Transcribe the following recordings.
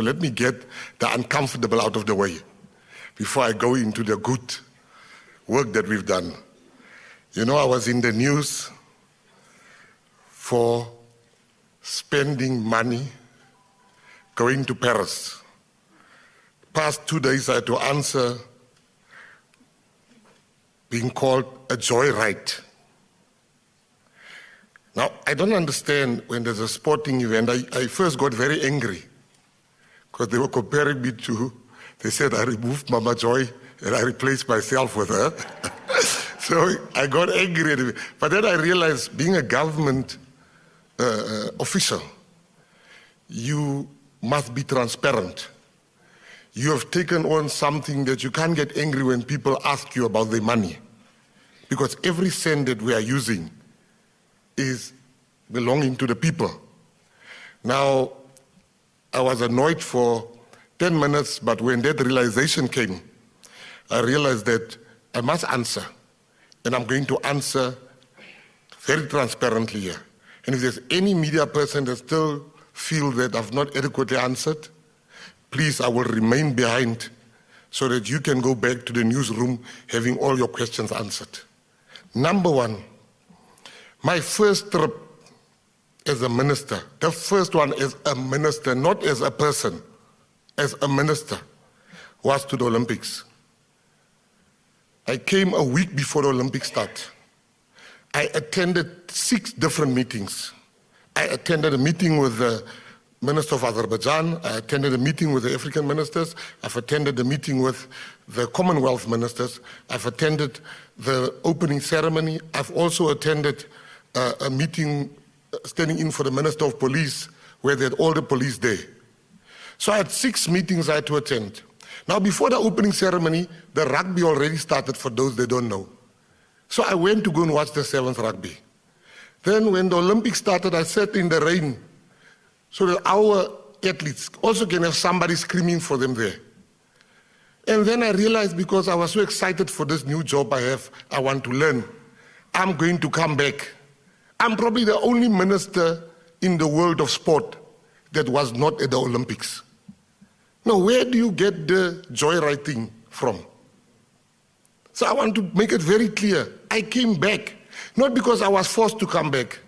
So let me get the uncomfortable out of the way before I go into the good work that we've done. You know, I was in the news for spending money going to Paris. Past 2 days I had to answer being called a joyride. Now, I don't understand when there's a sporting event. I first got very angry because they were comparing me to, they said I removed Mama Joy and I replaced myself with her. So I got angry. But then I realized being a government official, you must be transparent. You have taken on something that you can't get angry when people ask you about the money. Because every cent that we are using is belonging to the people. Now, I was annoyed for 10 minutes, but when that realization came, I realized that I must answer. And I'm going to answer very transparently here. And if there's any media person that still feels that I've not adequately answered, please, I will remain behind so that you can go back to the newsroom having all your questions answered. Number one, my first trip as a minister, the first one as a minister, not as a person, as a minister, was to the Olympics. I came a week before the Olympics start. I attended 6 different meetings. I attended a meeting with the Minister of Azerbaijan. I attended a meeting with the African ministers. I've attended a meeting with the Commonwealth ministers. I've attended the opening ceremony. I've also attended a meeting standing in for the Minister of Police where they had all the police there. So I had 6 meetings I had to attend. Now, before the opening ceremony, the rugby already started, for those that don't know. So I went to go and watch the 7th rugby. Then when the Olympics started, I sat in the rain so that our athletes also can have somebody screaming for them there. And then I realized, because I was so excited for this new job I have, I want to learn, I'm going to come back. I'm probably the only minister in the world of sport that was not at the Olympics. Now, where do you get the joyride thing from? So I want to make it very clear. I came back, not because I was forced to come back.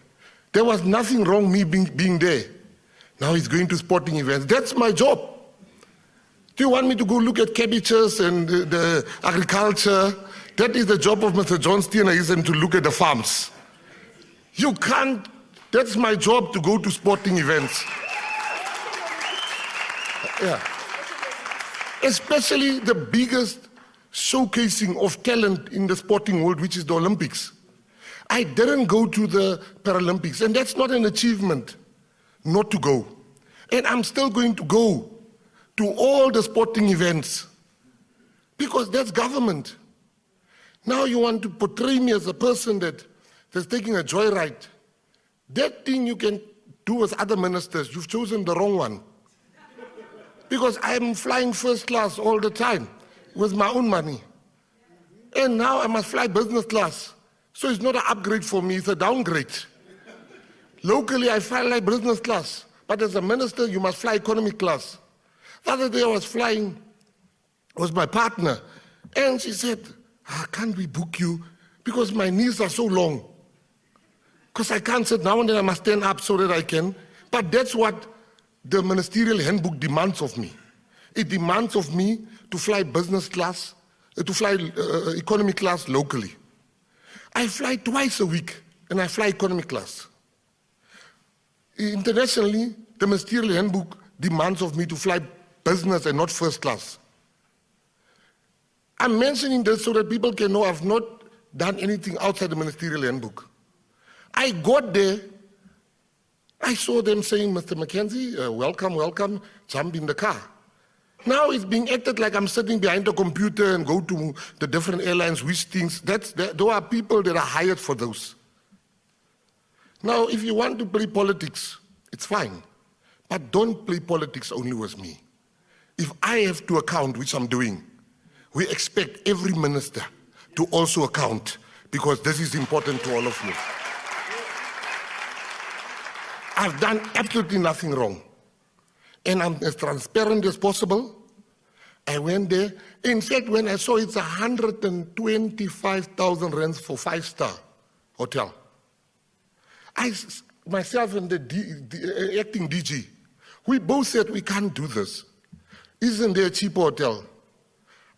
There was nothing wrong me being there. Now he's going to sporting events. That's my job. Do you want me to go look at cabbages and the agriculture? That is the job of Mr. John Steenhuisen, to look at the farms. You can't, that's my job, to go to sporting events. Yeah. Especially the biggest showcasing of talent in the sporting world, which is the Olympics. I didn't go to the Paralympics, and that's not an achievement not to go. And I'm still going to go to all the sporting events because that's government. Now you want to portray me as a person that's taking a joyride. That thing you can do as other ministers. You've chosen the wrong one. Because I'm flying first class all the time with my own money. And now I must fly business class. So it's not an upgrade for me, it's a downgrade. Locally, I fly like business class. But as a minister, you must fly economy class. The other day I was flying, was my partner. And she said, can't we book you? Because my knees are so long. Because I can't sit now and then I must stand up so that I can. But that's what the ministerial handbook demands of me. It demands of me to fly business class, to fly economy class locally. I fly twice a week and I fly economy class. Internationally, the ministerial handbook demands of me to fly business and not first class. I'm mentioning this so that people can know I've not done anything outside the ministerial handbook. I got there, I saw them saying, Mr. McKenzie, welcome, welcome, jump in the car. Now it's being acted like I'm sitting behind the computer and go to the different airlines, which things, there are people that are hired for those. Now, if you want to play politics, it's fine, but don't play politics only with me. If I have to account, which I'm doing, we expect every minister to also account, because this is important to all of you. I've done absolutely nothing wrong. And I'm as transparent as possible. I went there. In fact, when I saw it's 125,000 rands for 5-star hotel, myself and the acting DG, we both said we can't do this. Isn't there a cheaper hotel?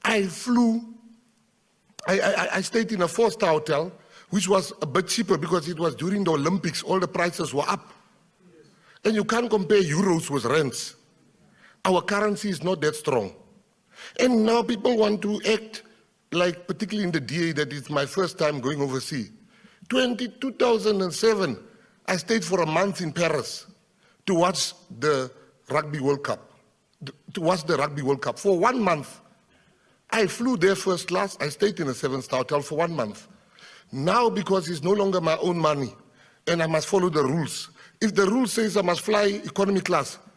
I stayed in a 4-star hotel, which was a bit cheaper because it was during the Olympics, all the prices were up. And you can't compare euros with rands. Our currency is not that strong. And now people want to act like, particularly in the DA, that it's my first time going overseas. 2007, I stayed for a month in Paris to watch the Rugby World Cup. For 1 month. I flew there first class. I stayed in a 7-star hotel for 1 month. Now, because it's no longer my own money and I must follow the rules. If the rule says I must fly economy class,